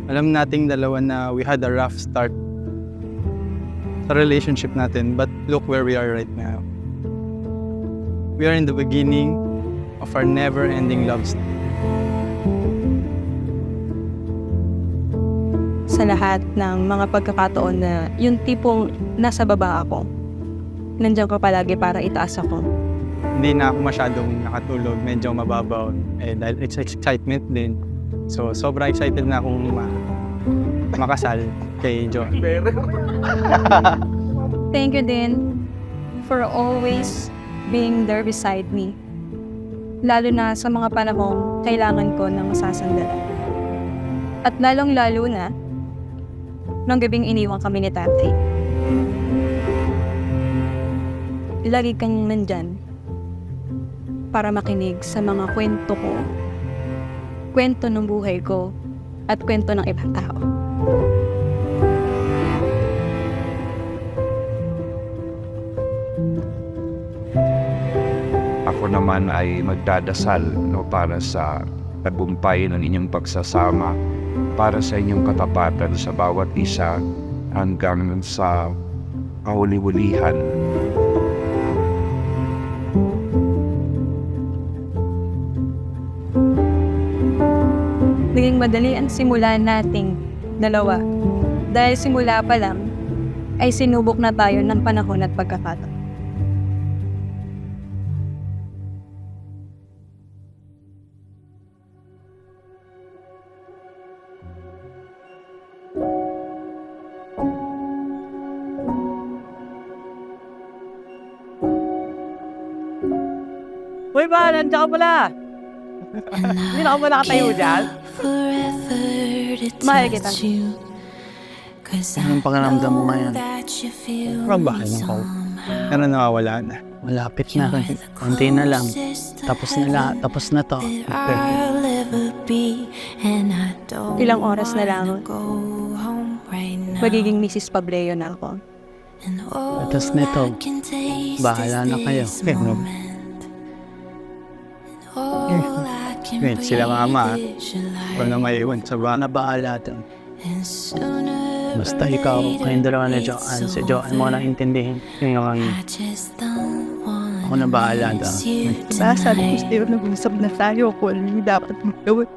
Alam nating dalawa na we had a rough start sa relationship natin, but look where we are right now. We are in the beginning of our never-ending love story. Sa lahat ng mga pagkakataon na yung tipong nasa baba ako, nandiyan ka palagi para itaas ako. Hindi na ako masyadong nakatulog, medyo mababaw. Dahil it's excitement din. So, sobrang excited na akong makasal kay John. Thank you din for always being there beside me. Lalo na sa mga panahong kailangan ko ng masasandalan. At lalong-lalo na, nung gabing iniwan kami ni tatay. Lagi kang nandyan para makinig sa mga kwento ko, kwento ng buhay ko, at kwento ng ibang tao. Ako naman ay magdadasal para sa tagumpay ng inyong pagsasama, para sa inyong katapatan sa bawat isa hanggang sa kahuli-hulihan. Naging madali ang simula nating dalawa. Dahil simula pa lang, ay sinubok na tayo ng panahon at pagkakataon. Uy ba, nandiyan ka pala. Hindi na ako pala nakatayo dyan. Mahal kita. Anong pakiramdam mo ngayon? Parang bahay ng ko. Pero nawawala na. Malapit na. Konti na lang. Tapos na to. Okay. Ilang oras na lang, magiging Mrs. Pableo na ako. Tapos nito, bahala na kayo. Wait, sila mama. Wala na maiwan sa bahay. Na bahala doon. Basta ikaw, kayong dalawa na Joanne. Si Joanne mo na intindihin. Yung ako na bahala doon. Sabi ko sa'yo, nag-usap na tayo kung ano yung dapat magawin.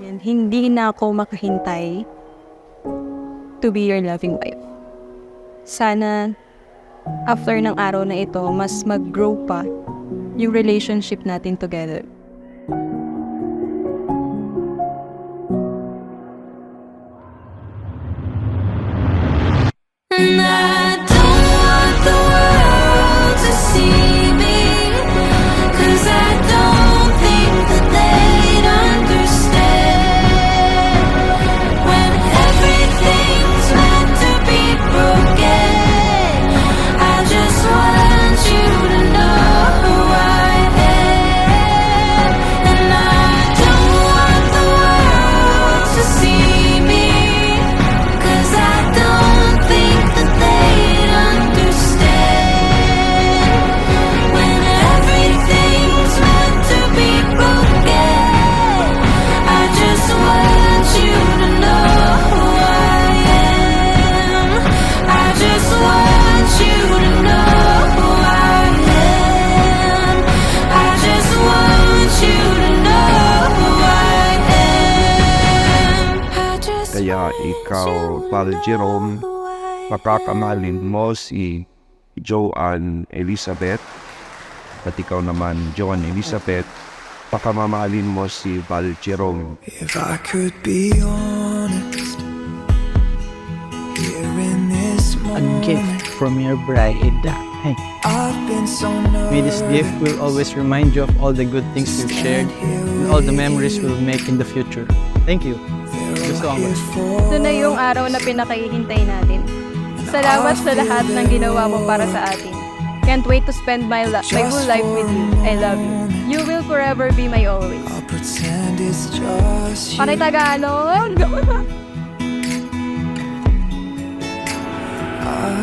And hindi na ako makahintay to be your loving wife. Sana, after ng araw na ito, mas mag-grow pa yung relationship natin together. And I don't want the world to see me, 'cause I don't think that they'd understand when everything's meant to be broken. I just want you to know who I am, and I don't want the world to see me, 'cause I don't think that they'd understand when everything's meant to be broken. I just want you to know who I am. I just want you to know who I am. I just want you to know who I am. I just Kaya want ikaw, you Father to Jerome, know who I am. pakakamalin mo si Joanne Elizabeth at ikaw naman, Joanne Elizabeth, pakamamahalin mo si Val Jerome. If I could be honest, here in this A moment, gift from your bride. Hey, I've been so May this gift will always remind you of all the good things we've shared and all the memories we'll make in the future. Thank you. Gusto ko. Ito na yung araw na pinakahihintay natin. Salamat sa lahat ng ginawa mo para sa atin. Can't wait to spend my whole life with you. I love you. You will forever be my always. I'll pretend it's just you. Panay Tagalog!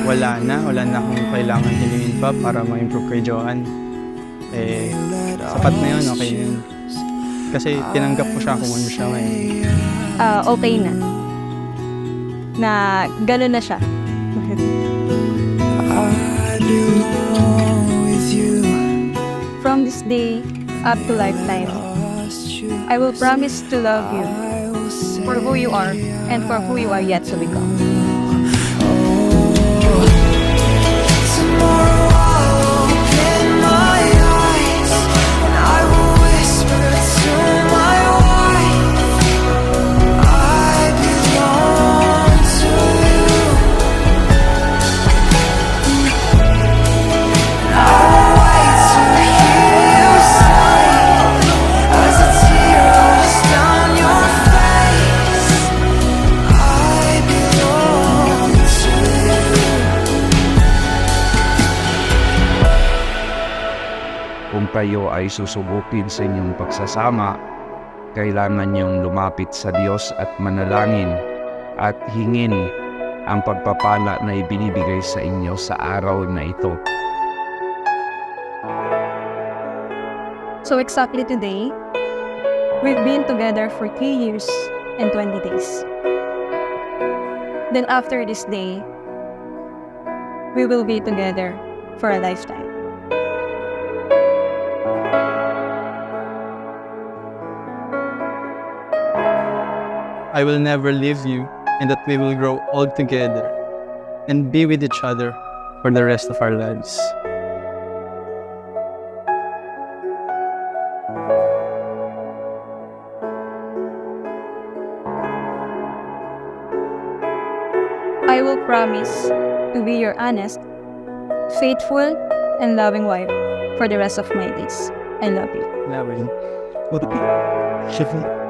Wala na akong kailangan hilingin pa para ma-improve kay Joanne. Sapat na yun, okay na yun. Kasi tinanggap ko siya kung ano siya ngayon. Okay na. Na gano'n na siya. I belong with you. From this day up to lifetime, Lost you. I will promise to love you I will say for who you are and for who you are yet to become. tomorrow I'll open my eyes and I will whisper to my wife, I belong to you. I will wait to hear you say as a tear rolls down your face, I belong to you. Kung kayo ay susubukin sa inyong pagsasama, kailangan niyong lumapit sa Diyos at manalangin at hingin ang pagpapala na ibinibigay sa inyo sa araw na ito. So exactly today, we've been together for 3 years and 20 days. Then after this day, we will be together for a lifetime. I will never leave you, and that we will grow old together and be with each other for the rest of our lives. I will promise to be your honest, faithful, and loving wife for the rest of my days. I love you. Love you. Shifty.